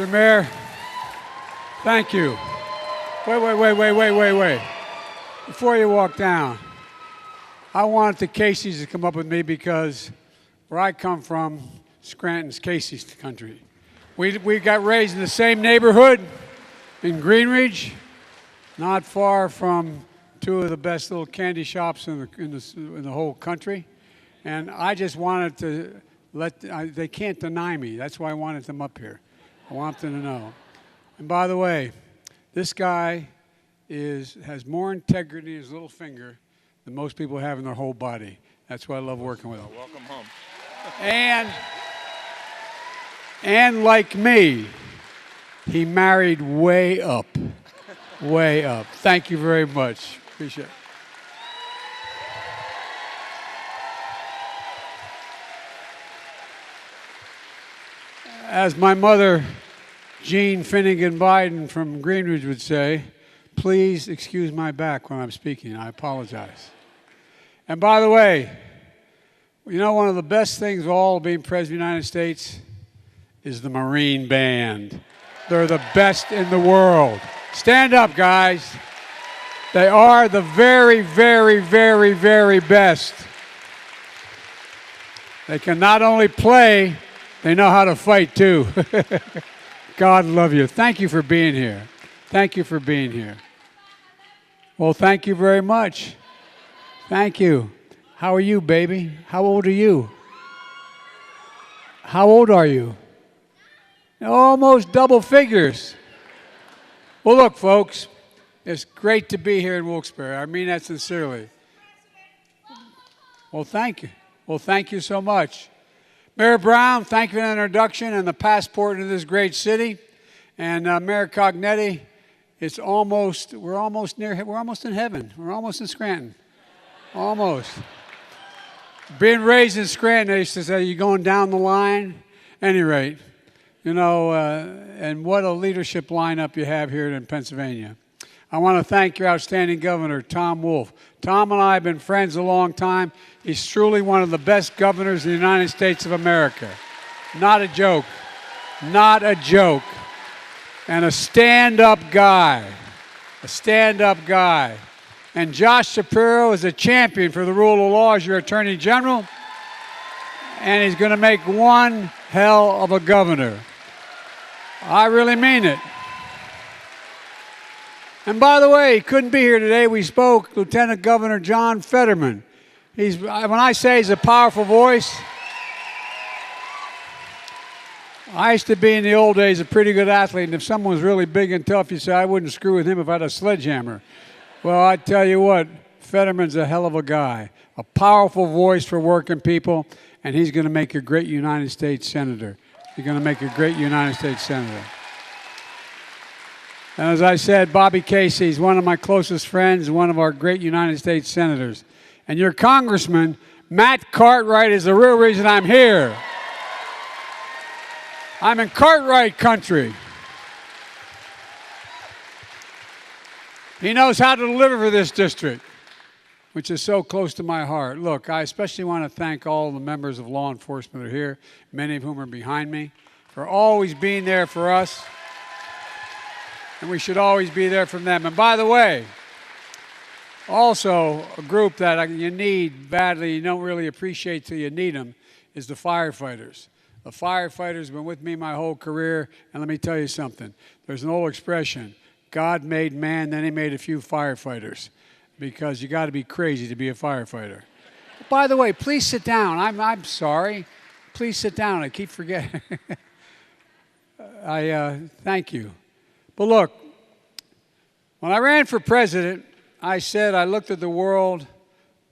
Mr. Mayor, thank you. Wait. Before you walk down, I wanted the Caseys to come up with me because where I come from, Scranton's Casey's country. We got raised in the same neighborhood in Greenridge, not far from two of the best little candy shops in the whole country. And I just wanted to they can't deny me. That's why I wanted them up here. I want them to know. And by the way, this guy has more integrity in his little finger than most people have in their whole body. That's why I love working with him. Welcome home. And like me, he married way up. Way up. Thank you very much. Appreciate it. As my mother, Jean Finnegan Biden from Greenridge would say, please excuse my back when I'm speaking. I apologize. And by the way, you know, one of the best things of all being President of the United States is the Marine Band. They're the best in the world. Stand up, guys. They are the very, very, very, very best. They can not only play, they know how to fight too. God love you. Thank you for being here. Thank you for being here. Well, thank you very much. Thank you. How are you, baby? How old are you? How old are you? Almost double figures. Well, look, folks, it's great to be here in Wilkes-Barre. I mean that sincerely. Well, thank you. Well, thank you so much. Mayor Brown, thank you for the introduction and the passport into this great city. And Mayor Cognetti, we're almost in heaven. We're almost in Scranton. Almost. Being raised in Scranton, they used to say, you're going down the line. At any rate, you know, and what a leadership lineup you have here in Pennsylvania. I want to thank your outstanding governor, Tom Wolf. Tom and I have been friends a long time. He's truly one of the best governors in the United States of America. Not a joke. Not a joke. And a stand-up guy. A stand-up guy. And Josh Shapiro is a champion for the rule of law as your Attorney General. And he's going to make one hell of a governor. I really mean it. And by the way, he couldn't be here today. We spoke, Lieutenant Governor John Fetterman. When I say he's a powerful voice, I used to be in the old days a pretty good athlete, and if someone was really big and tough, you say, I wouldn't screw with him if I had a sledgehammer. Well, I tell you what, Fetterman's a hell of a guy, a powerful voice for working people, and he's going to make a great United States Senator. He's going to make a great United States Senator. And as I said, Bobby Casey is one of my closest friends, one of our great United States Senators. And your Congressman, Matt Cartwright, is the real reason I'm here. I'm in Cartwright country. He knows how to deliver for this district, which is so close to my heart. Look, I especially want to thank all the members of law enforcement that are here, many of whom are behind me, for always being there for us. And we should always be there for them. And by the way, also a group that you need badly, you don't really appreciate till you need them, is the firefighters. The firefighters have been with me my whole career, and let me tell you something. There's an old expression, God made man, then he made a few firefighters, because you got to be crazy to be a firefighter. By the way, please sit down. I'm sorry. Please sit down. I keep forgetting. Thank you. But look, when I ran for president, I said I looked at the world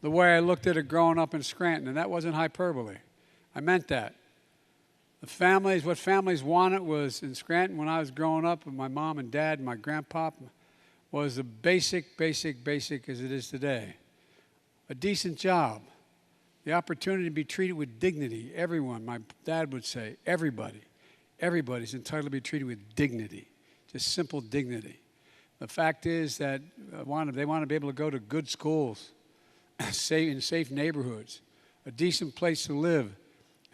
the way I looked at it growing up in Scranton, and that wasn't hyperbole. I meant that. What families wanted was in Scranton when I was growing up, with my mom and dad and my grandpa, was the basic as it is today. A decent job, the opportunity to be treated with dignity. Everyone, my dad would say, everybody's entitled to be treated with dignity. Just simple dignity. The fact is that they want to be able to go to good schools, in safe neighborhoods, a decent place to live,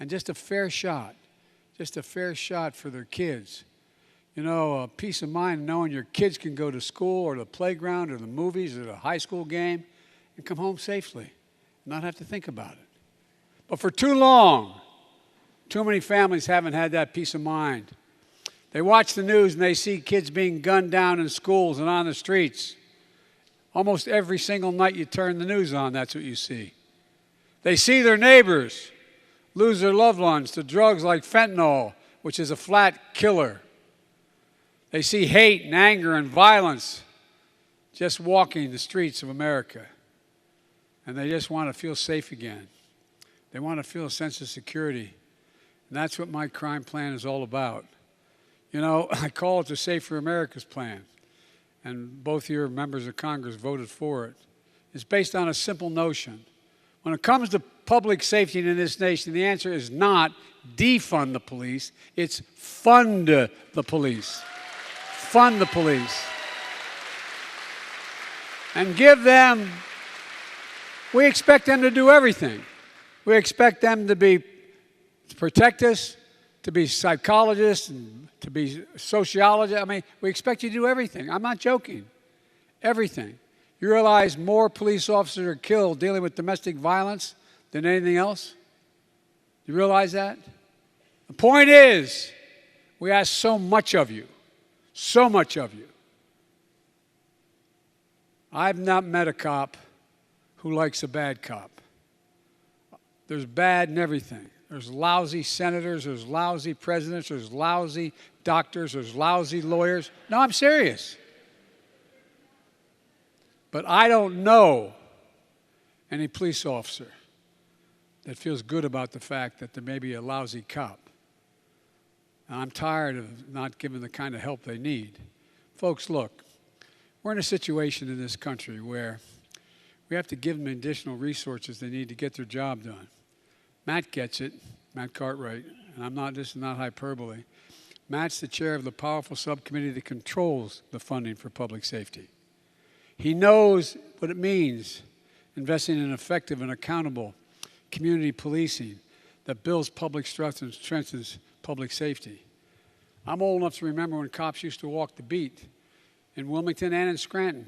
and just a fair shot for their kids. You know, a peace of mind knowing your kids can go to school or the playground or the movies or the high school game and come home safely and not have to think about it. But for too long, too many families haven't had that peace of mind. They watch the news and they see kids being gunned down in schools and on the streets. Almost every single night you turn the news on, that's what you see. They see their neighbors lose their loved ones to drugs like fentanyl, which is a flat killer. They see hate and anger and violence just walking the streets of America. And they just want to feel safe again. They want to feel a sense of security. And that's what my crime plan is all about. You know, I call it the Safer America's Plan. And both your members of Congress voted for it. It's based on a simple notion. When it comes to public safety in this nation, the answer is not defund the police, it's fund the police. Fund the police. And give them, we expect them to do everything. We expect them to protect us, to be psychologists, and to be sociologists. I mean, we expect you to do everything. I'm not joking. Everything. You realize more police officers are killed dealing with domestic violence than anything else? You realize that? The point is, we ask so much of you. So much of you. I've not met a cop who likes a bad cop. There's bad in everything. There's lousy senators, there's lousy presidents, there's lousy doctors, there's lousy lawyers. No, I'm serious. But I don't know any police officer that feels good about the fact that there may be a lousy cop. And I'm tired of not giving the kind of help they need. Folks, look, we're in a situation in this country where we have to give them additional resources they need to get their job done. Matt gets it, Matt Cartwright, and this is not hyperbole. Matt's the chair of the powerful subcommittee that controls the funding for public safety. He knows what it means, investing in effective and accountable community policing that builds public trust and strengthens public safety. I'm old enough to remember when cops used to walk the beat in Wilmington and in Scranton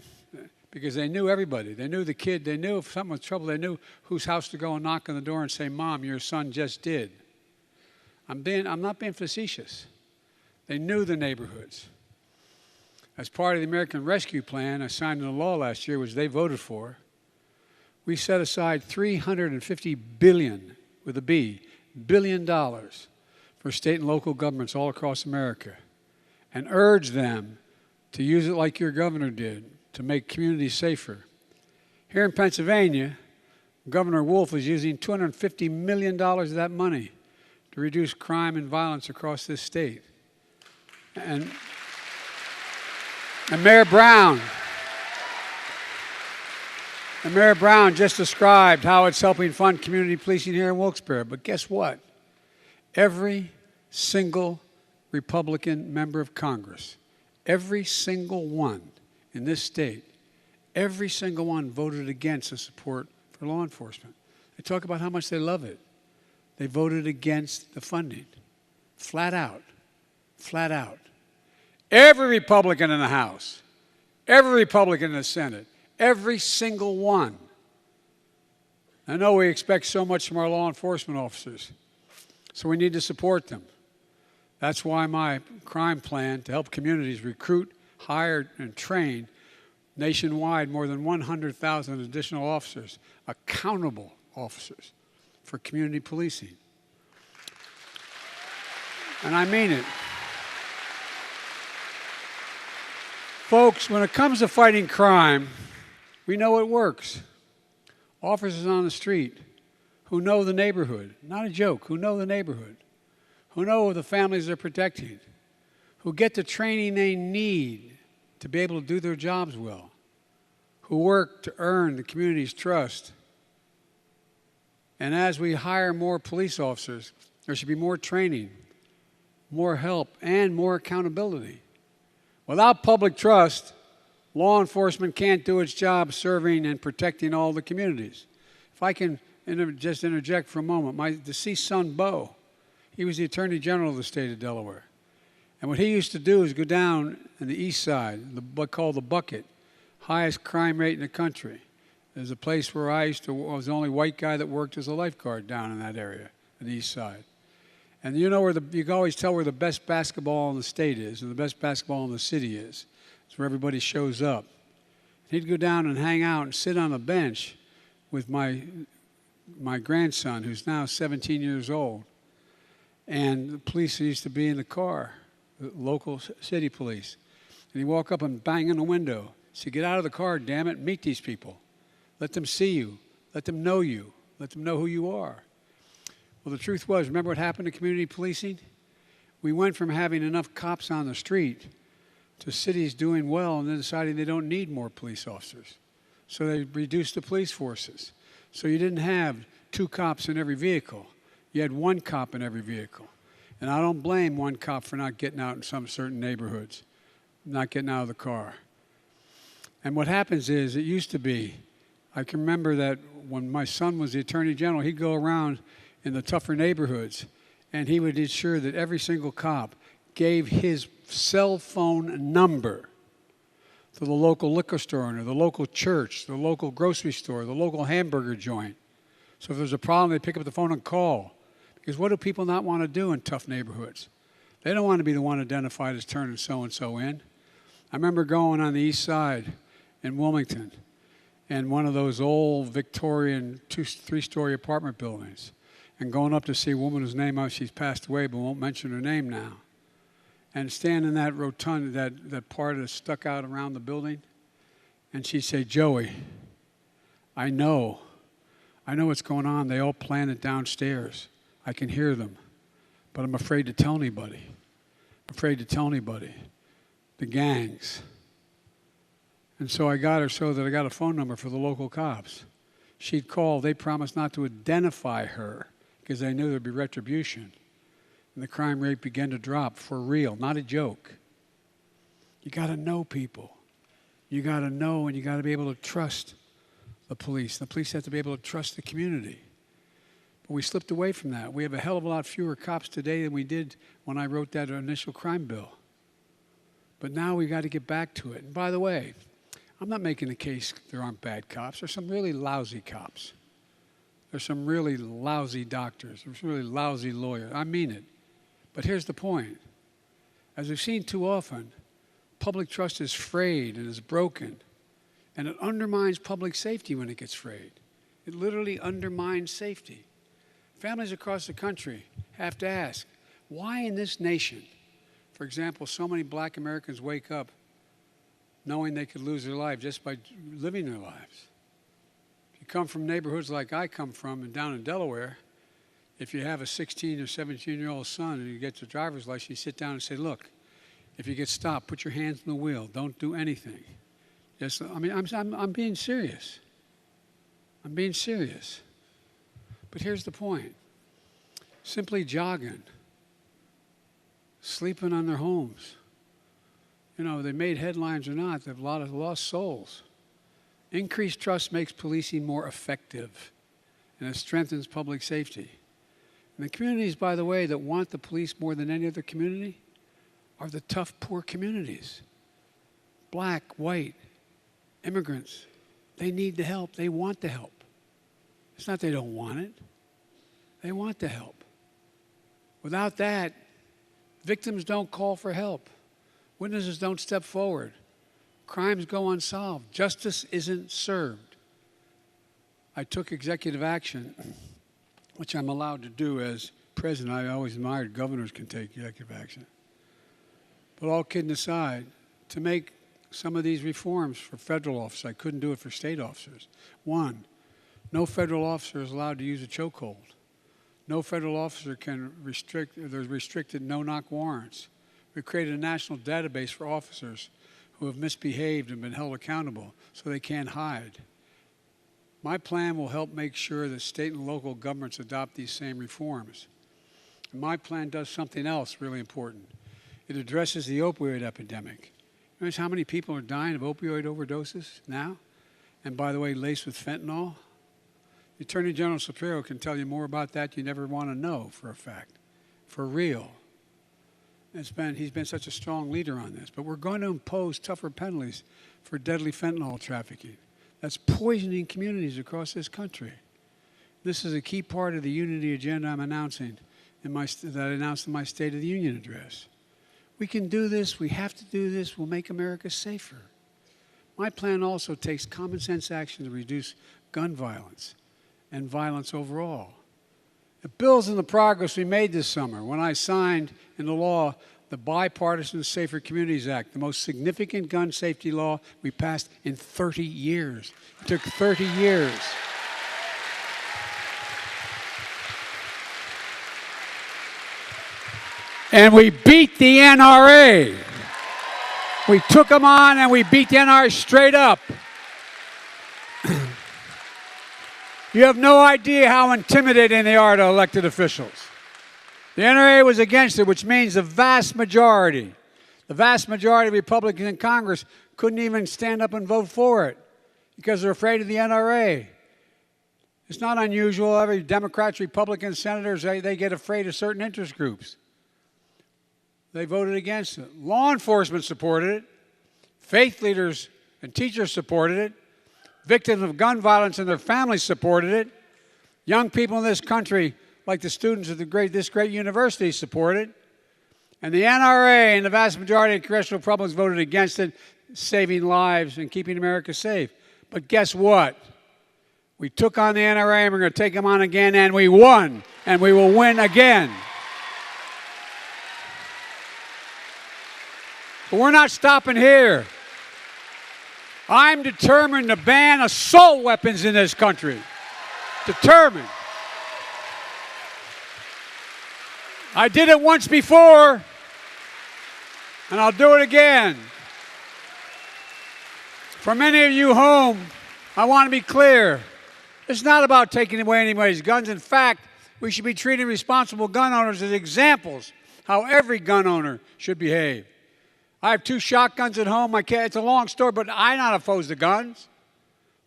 because they knew everybody. They knew the kid. They knew if something was trouble. They knew whose house to go and knock on the door and say, "Mom, your son just did." I'm not being facetious. They knew the neighborhoods. As part of the American Rescue Plan, I signed into law last year, which they voted for, we set aside $350 billion, with a B, $billion for state and local governments all across America and urge them to use it like your governor did to make communities safer. Here in Pennsylvania, Governor Wolf is using $250 million of that money to reduce crime and violence across this state. And Mayor Brown just described how it's helping fund community policing here in Wilkes-Barre. But guess what? Every single Republican member of Congress, every single one in this state, every single one voted against the support for law enforcement. They talk about how much they love it. They voted against the funding. Flat out. Flat out. Every Republican in the House, every Republican in the Senate, every single one. I know we expect so much from our law enforcement officers, so we need to support them. That's why my crime plan to help communities recruit, hire, and train nationwide more than 100,000 additional officers, accountable officers, for community policing. And I mean it. Folks, when it comes to fighting crime, we know it works. Officers on the street who know the neighborhood, not a joke, who know the neighborhood, who know the families they're protecting, who get the training they need to be able to do their jobs well, who work to earn the community's trust. And as we hire more police officers, there should be more training, more help, and more accountability. Without public trust, law enforcement can't do its job serving and protecting all the communities. If I can just interject for a moment, my deceased son, Bo, he was the Attorney General of the state of Delaware. And what he used to do is go down in the east side, what called the Bucket, highest crime rate in the country. There's a place where I was the only white guy that worked as a lifeguard down in that area, on the east side. And you know you can always tell where the best basketball in the state is and the best basketball in the city is. It's where everybody shows up. He'd go down and hang out and sit on a bench with my grandson, who's now 17 years old. And the police used to be in the car, the local city police. And he'd walk up and bang on the window. Say, get out of the car, damn it, meet these people. Let them see you. Let them know you. Let them know who you are. Well, the truth was, remember what happened to community policing? We went from having enough cops on the street to cities doing well and then deciding they don't need more police officers. So they reduced the police forces. So you didn't have 2 cops in every vehicle. You had 1 cop in every vehicle. And I don't blame 1 cop for not getting out in some certain neighborhoods, not getting out of the car. And what happens is, it used to be, I can remember that when my son was the Attorney General, he'd go around in the tougher neighborhoods, and he would ensure that every single cop gave his cell phone number to the local liquor store owner, the local church, the local grocery store, the local hamburger joint. So if there's a problem, they pick up the phone and call. Because what do people not want to do in tough neighborhoods? They don't want to be the one identified as turning so-and-so in. I remember going on the east side in Wilmington in one of those old Victorian 2-3-story apartment buildings and going up to see a woman whose name she's passed away but won't mention her name now. And stand in that rotunda, that part that stuck out around the building, and she'd say, Joey, I know what's going on. They all plan it downstairs. I can hear them, but I'm afraid to tell anybody. I'm afraid to tell anybody. The gangs. And so I got her so that I got a phone number for the local cops. She'd call. They promised not to identify her because they knew there'd be retribution. And the crime rate began to drop for real, not a joke. You got to know people. You got to know, and you got to be able to trust the police. The police have to be able to trust the community. But we slipped away from that. We have a hell of a lot fewer cops today than we did when I wrote that initial crime bill. But now we got to get back to it. And by the way, I'm not making the case there aren't bad cops. There's some really lousy cops. There's some really lousy doctors. There's really lousy lawyers. I mean it. But here's the point. As we've seen too often, public trust is frayed and is broken. And it undermines public safety when it gets frayed. It literally undermines safety. Families across the country have to ask, why in this nation, for example, so many black Americans wake up knowing they could lose their life just by living their lives? If you come from neighborhoods like I come from and down in Delaware, if you have a 16 or 17-year-old son and you get your driver's license, you sit down and say, look, if you get stopped, put your hands on the wheel. Don't do anything. Yes, I mean, I'm being serious. I'm being serious. But here's the point. Simply jogging, sleeping on their homes. You know, they made headlines or not, they have a lot of lost souls. Increased trust makes policing more effective, and it strengthens public safety. And the communities, by the way, that want the police more than any other community are the tough, poor communities. Black, white, immigrants. They need the help. They want the help. It's not they don't want it. They want the help. Without that, victims don't call for help. Witnesses don't step forward. Crimes go unsolved. Justice isn't served. I took executive action, which I'm allowed to do as president. I always admired governors can take executive action. But all kidding aside, to make some of these reforms for federal officers, I couldn't do it for state officers. One, no federal officer is allowed to use a chokehold. No federal officer can there's restricted no-knock warrants. We created a national database for officers who have misbehaved and been held accountable so they can't hide. My plan will help make sure that state and local governments adopt these same reforms. And my plan does something else really important. It addresses the opioid epidemic. You know how many people are dying of opioid overdoses now? And by the way, laced with fentanyl? The Attorney General Shapiro can tell you more about that you never want to know for a fact, for real. He's been such a strong leader on this. But we're going to impose tougher penalties for deadly fentanyl trafficking. That's poisoning communities across this country. This is a key part of the unity agenda I'm announcing that I announced in my State of the Union address. We can do this. We have to do this. We'll make America safer. My plan also takes common sense action to reduce gun violence and violence overall. It builds on the progress we made this summer when I signed into law the Bipartisan Safer Communities Act, the most significant gun safety law we passed in 30 years. It took 30 years. And we beat the NRA. We took them on and we beat the NRA straight up. You have no idea how intimidating they are to elected officials. The NRA was against it, which means the vast majority of Republicans in Congress couldn't even stand up and vote for it because they're afraid of the NRA. It's not unusual. Every Democrats, Republicans, senators, they get afraid of certain interest groups. They voted against it. Law enforcement supported it. Faith leaders and teachers supported it. Victims of gun violence and their families supported it. Young people in this country, like the students of this great university, supported it. And the NRA and the vast majority of congressional Republicans voted against it, saving lives and keeping America safe. But guess what? We took on the NRA and we're going to take them on again, and we won, and we will win again. But we're not stopping here. I'm determined to ban assault weapons in this country. Determined. I did it once before, and I'll do it again. For many of you home, I want to be clear. It's not about taking away anybody's guns. In fact, we should be treating responsible gun owners as examples how every gun owner should behave. I have 2 shotguns at home. It's a long story, but I'm not opposed to guns.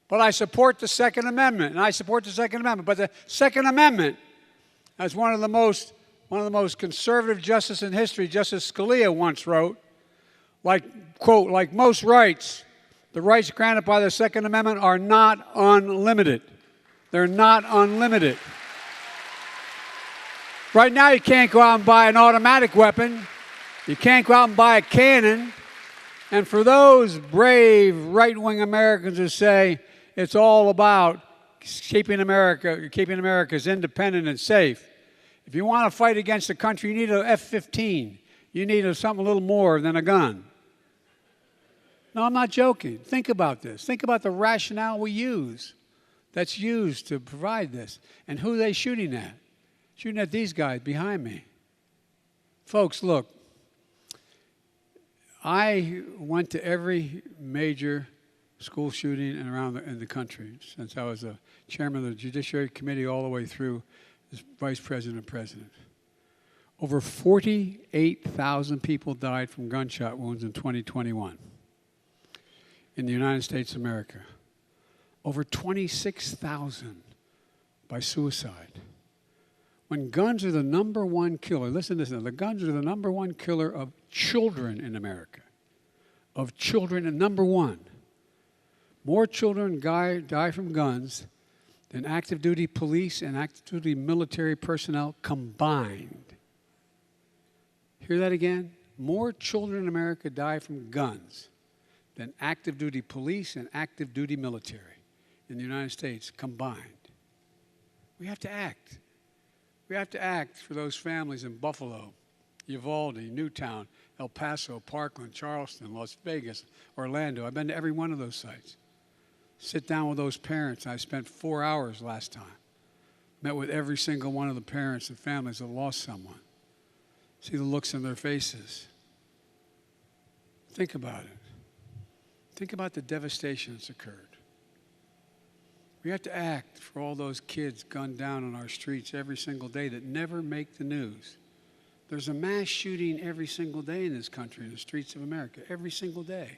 But I support the Second Amendment, But the Second Amendment, as one of the most conservative justices in history, Justice Scalia once wrote, quote, like most rights, the rights granted by the Second Amendment are not unlimited. They're not unlimited. Right now, you can't go out and buy an automatic weapon. You can't go out and buy a cannon. And for those brave right-wing Americans who say it's all about keeping America's independent and safe, if you want to fight against the country, you need an F-15. You need something a little more than a gun. No, I'm not joking. Think about this. Think about the rationale that's used to provide this. And who are they shooting at? Shooting at these guys behind me. Folks, look. I went to every major school shooting in the country since I was a chairman of the Judiciary Committee all the way through as vice president and president. Over 48,000 people died from gunshot wounds in 2021 in the United States of America. Over 26,000 by suicide. When guns are the number one killer, listen to this now, the guns are the number one killer of children in America. Of children, and number one. More children die from guns than active duty police and active duty military personnel combined. Hear that again? More children in America die from guns than active duty police and active duty military in the United States combined. We have to act. We have to act for those families in Buffalo, Uvalde, Newtown, El Paso, Parkland, Charleston, Las Vegas, Orlando. I've been to every one of those sites. Sit down with those parents. I spent 4 hours last time. Met with every single one of the parents and families that lost someone. See the looks in their faces. Think about it. Think about the devastation that's occurred. We have to act for all those kids gunned down on our streets every single day that never make the news. There's a mass shooting every single day in this country, in the streets of America, every single day.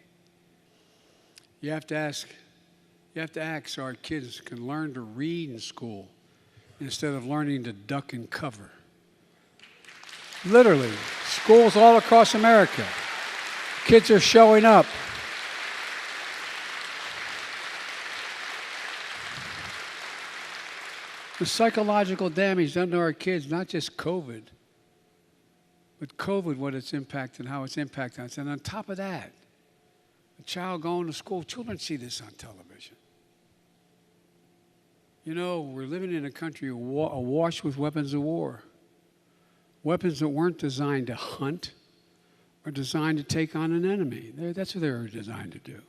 You have to act so our kids can learn to read in school instead of learning to duck and cover. Literally, Schools all across America. Kids are showing up. The psychological damage done to our kids, not just COVID, but COVID, what it's impacted, how it's impacted us. And on top of that, a child going to school, children see this on television. You know, we're living in a country awash with weapons of war. Weapons that weren't designed to hunt or designed to take on an enemy. That's what they were designed to do.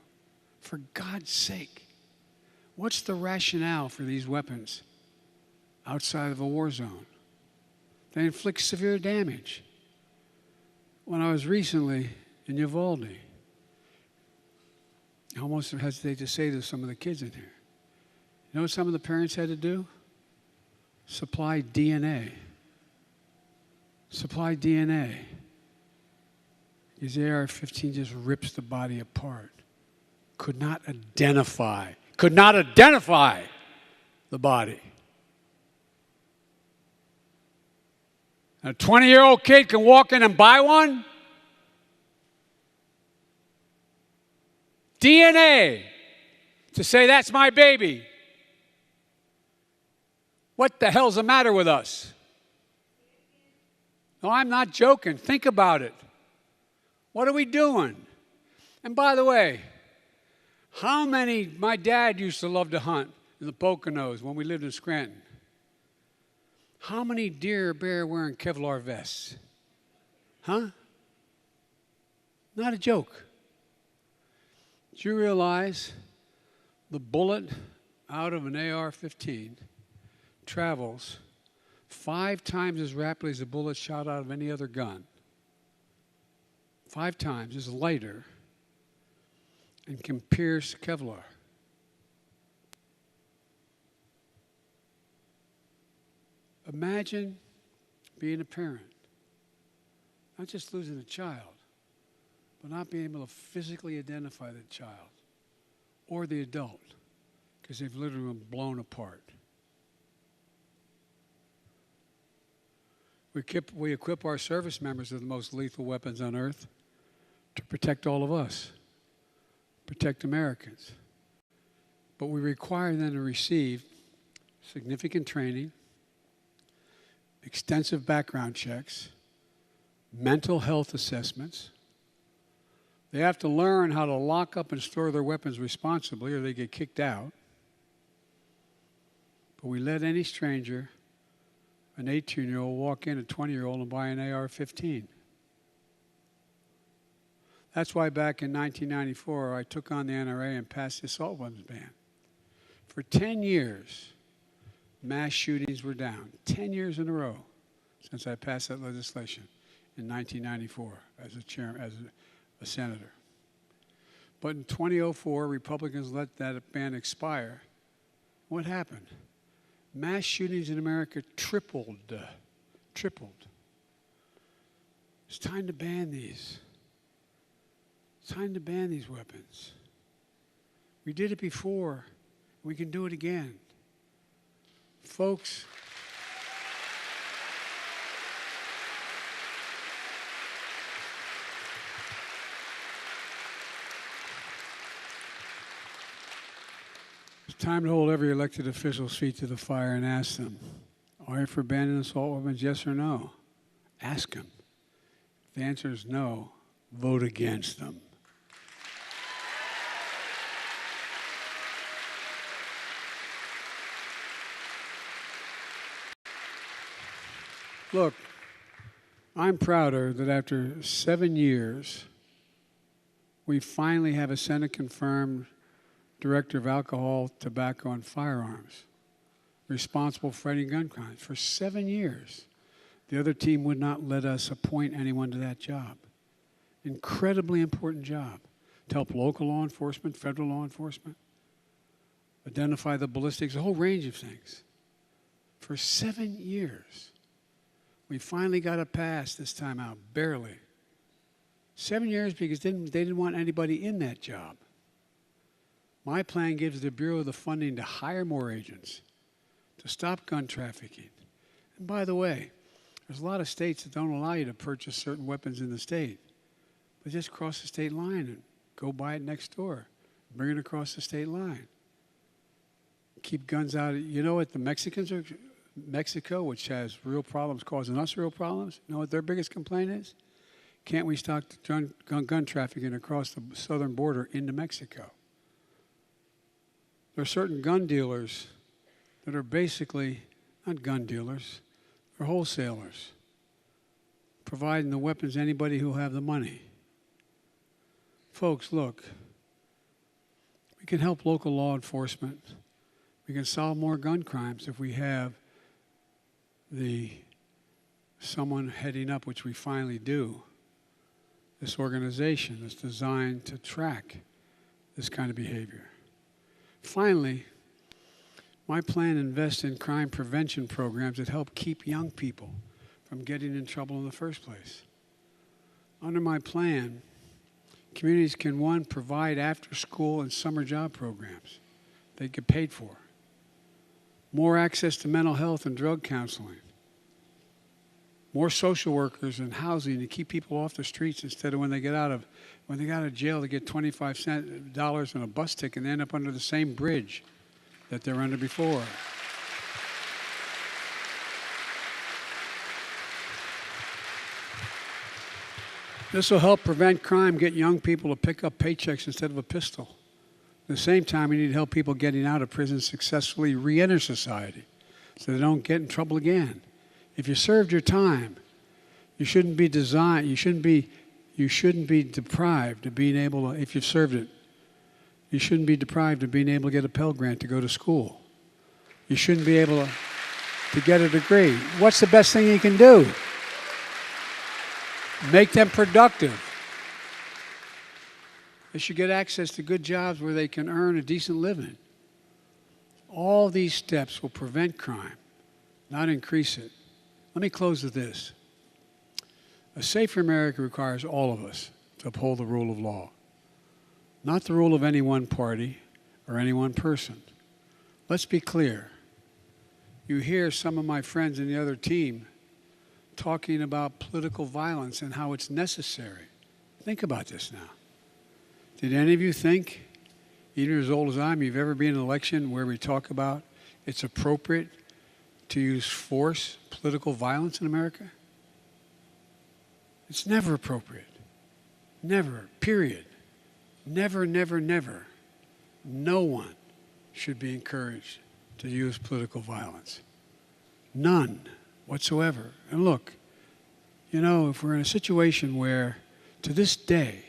For God's sake, what's the rationale for these weapons outside of a war zone? They inflict severe damage. When I was recently in Uvalde, I almost hesitate to say to some of the kids in here, you know what some of the parents had to do? Supply DNA. Supply DNA. Because the AR-15 just rips the body apart. Could not identify the body. A 20-year-old kid can walk in and buy one? DNA to say that's my baby. What the hell's the matter with us? No, I'm not joking. Think about it. What are we doing? And by the way, my dad used to love to hunt in the Poconos when we lived in Scranton. How many deer or bear wearing Kevlar vests? Huh? Not a joke. Do you realize the bullet out of an AR-15 travels 5 times as rapidly as a bullet shot out of any other gun? 5 times, is lighter, and can pierce Kevlar. Imagine being a parent, not just losing a child, but not being able to physically identify the child or the adult because they've literally been blown apart. We equip our service members with the most lethal weapons on earth to protect all of us, protect Americans. But we require them to receive significant training, extensive background checks, mental health assessments. They have to learn how to lock up and store their weapons responsibly or they get kicked out. But we let any stranger, an 18-year-old, walk in, a 20-year-old, and buy an AR-15. That's why back in 1994, I took on the NRA and passed the assault weapons ban. For 10 years, mass shootings were down. 10 years in a row since I passed that legislation in 1994 as a senator. But in 2004, Republicans let that ban expire. What happened? Mass shootings in America tripled. It's time to ban these. It's time to ban these weapons. We did it before. We can do it again. Folks, it's time to hold every elected official's feet to the fire and ask them, are you for banning assault weapons, yes or no? Ask them. If the answer is no, vote against them. Look, I'm prouder that after 7 years, we finally have a Senate-confirmed Director of Alcohol, Tobacco, and Firearms responsible for fighting gun crimes. For 7 years, the other team would not let us appoint anyone to that job. Incredibly important job to help local law enforcement, federal law enforcement, identify the ballistics, a whole range of things. For 7 years. We finally got it passed this time out, barely. 7 years because they didn't want anybody in that job. My plan gives the Bureau the funding to hire more agents, to stop gun trafficking. And by the way, There's a lot of states that don't allow you to purchase certain weapons in the state. But just cross the state line and go buy it next door. Bring it across the state line. Keep guns out. You know what the Mexicans are, Mexico, which has real problems, causing us real problems, you know what their biggest complaint is? Can't we stop gun trafficking across the southern border into Mexico? There are certain gun dealers that are basically not gun dealers, they're wholesalers, providing the weapons to anybody who have the money. Folks, look, we can help local law enforcement. We can solve more gun crimes if we have someone heading up, which we finally do, this organization that's designed to track this kind of behavior. Finally, my plan invests in crime prevention programs that help keep young people from getting in trouble in the first place. Under my plan, communities can, one, provide after-school and summer job programs they get paid for. More access to mental health and drug counseling. More social workers and housing to keep people off the streets instead of when they get out of jail to get $25 on a bus ticket and end up under the same bridge that they're under before. This will help prevent crime, get young people to pick up paychecks instead of a pistol. At the same time, we need to help people getting out of prison successfully re-enter society so they don't get in trouble again. If you served your time, you shouldn't be deprived of being able to, if you've served it, you shouldn't be deprived of being able to get a Pell Grant to go to school. You shouldn't be able to get a degree. What's the best thing you can do? Make them productive. They should get access to good jobs where they can earn a decent living. All these steps will prevent crime, not increase it. Let me close with this. A safer America requires all of us to uphold the rule of law, not the rule of any one party or any one person. Let's be clear. You hear some of my friends in the other team talking about political violence and how it's necessary. Think about this now. Did any of you think, even as old as I am, you've ever been in an election where we talk about it's appropriate to use force, political violence in America? It's never appropriate. Never, period. Never, never, never. No one should be encouraged to use political violence. None whatsoever. And look, you know, if we're in a situation where, to this day,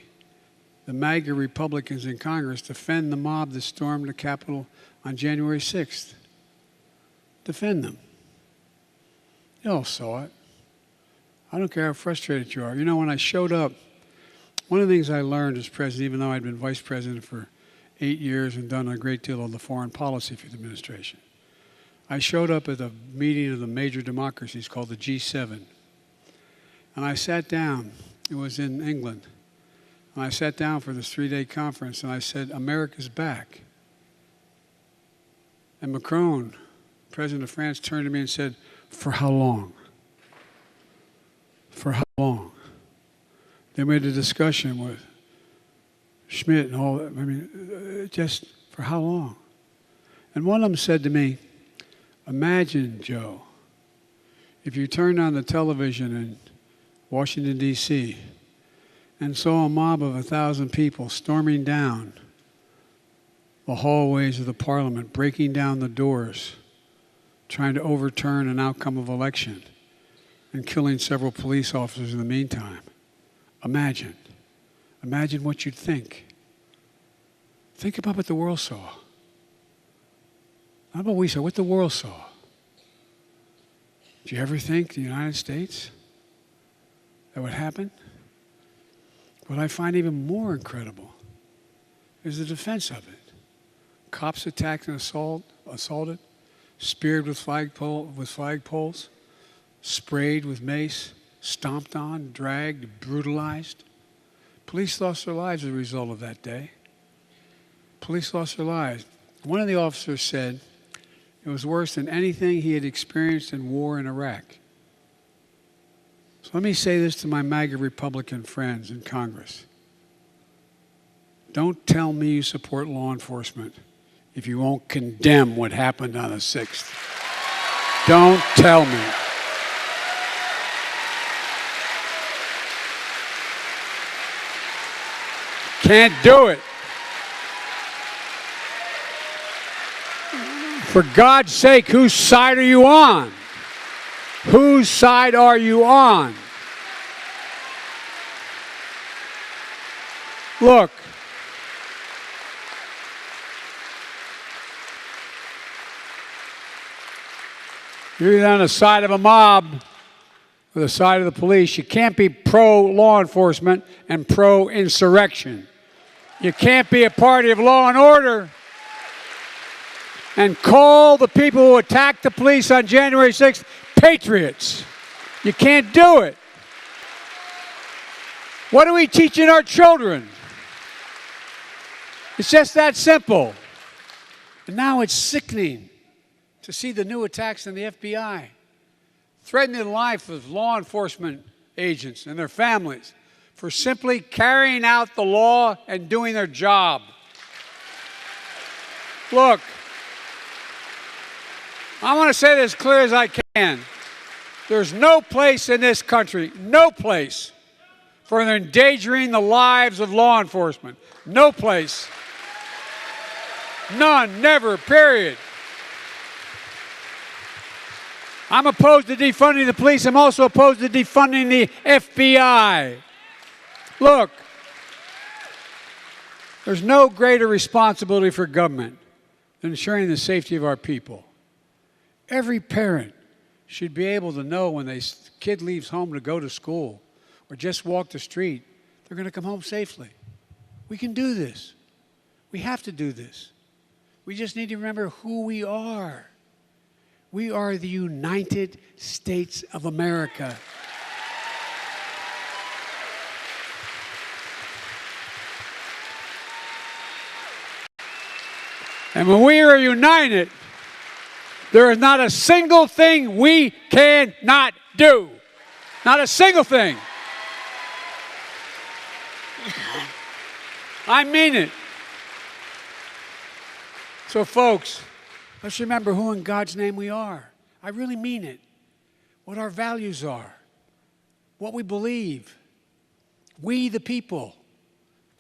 the MAGA Republicans in Congress defend the mob that stormed the Capitol on January 6th, defend them. You all saw it. I don't care how frustrated you are. You know, when I showed up, one of the things I learned as president, even though I'd been vice president for 8 years and done a great deal of the foreign policy for the administration, I showed up at a meeting of the major democracies called the G7. And I sat down. It was in England. And I sat down for this 3-day conference, and I said, America's back. And Macron, president of France, turned to me and said, for how long? For how long? They made a discussion with Schmidt and all that. I mean, just for how long? And one of them said to me, imagine, Joe, if you turned on the television in Washington, D.C., and saw a mob of 1,000 people storming down the hallways of the parliament, breaking down the doors, trying to overturn an outcome of election, and killing several police officers in the meantime. Imagine. Imagine what you'd think. Think about what the world saw. Not what we saw, what the world saw. Do you ever think the United States that would happen? What I find even more incredible is the defense of it. Cops attacked and assaulted, speared with flagpoles, sprayed with mace, stomped on, dragged, brutalized. Police lost their lives as a result of that day. Police lost their lives. One of the officers said it was worse than anything he had experienced in war in Iraq. So let me say this to my MAGA Republican friends in Congress. Don't tell me you support law enforcement if you won't condemn what happened on the 6th. Don't tell me. Can't do it. For God's sake, whose side are you on? Whose side are you on? Look, you're either on the side of a mob or the side of the police. You can't be pro-law enforcement and pro-insurrection. You can't be a party of law and order and call the people who attacked the police on January 6th patriots. You can't do it. What are we teaching our children? It's just that simple. And now it's sickening to see the new attacks on the FBI, threatening the life of law enforcement agents and their families for simply carrying out the law and doing their job. Look, I want to say this as clear as I can. There's no place in this country, no place, for endangering the lives of law enforcement. No place. None, never, period. I'm opposed to defunding the police. I'm also opposed to defunding the FBI. Look, there's no greater responsibility for government than ensuring the safety of our people. Every parent should be able to know when their kid leaves home to go to school or just walk the street, they're going to come home safely. We can do this. We have to do this. We just need to remember who we are. We are the United States of America. And when we are united, there is not a single thing we cannot do. Not a single thing. I mean it. So, folks, let's remember who in God's name we are. I really mean it. What our values are. What we believe. We the people.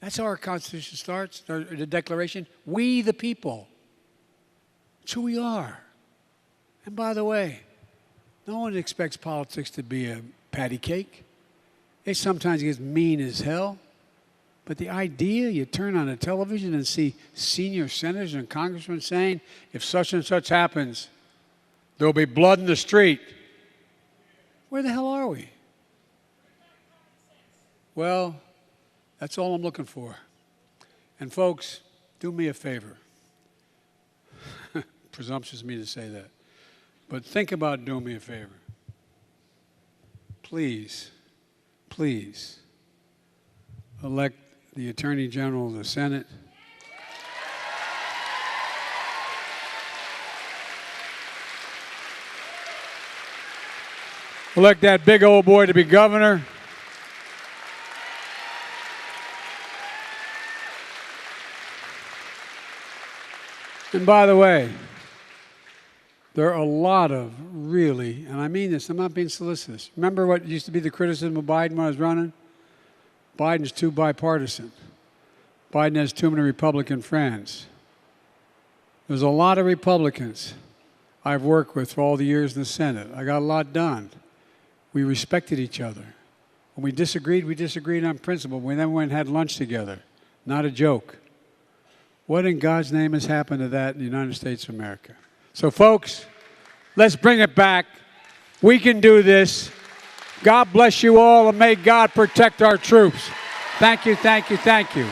That's how our Constitution starts, the Declaration. We the people. It's who we are. And by the way, no one expects politics to be a patty cake. It sometimes gets mean as hell. But the idea, you turn on the television and see senior senators and congressmen saying, if such and such happens, there'll be blood in the street. Where the hell are we? Well, that's all I'm looking for. And folks, do me a favor. Presumptuous of me to say that. But think about doing me a favor. Please, please, elect the Attorney General of the Senate. Elect that big old boy to be governor. And by the way, there are a lot of really, and I mean this, I'm not being solicitous. Remember what used to be the criticism of Biden when I was running? Biden's too bipartisan. Biden has too many Republican friends. There's a lot of Republicans I've worked with for all the years in the Senate. I got a lot done. We respected each other. When we disagreed on principle. We then went and had lunch together. Not a joke. What in God's name has happened to that in the United States of America? So, folks, let's bring it back. We can do this. God bless you all, and may God protect our troops. Thank you, thank you, thank you.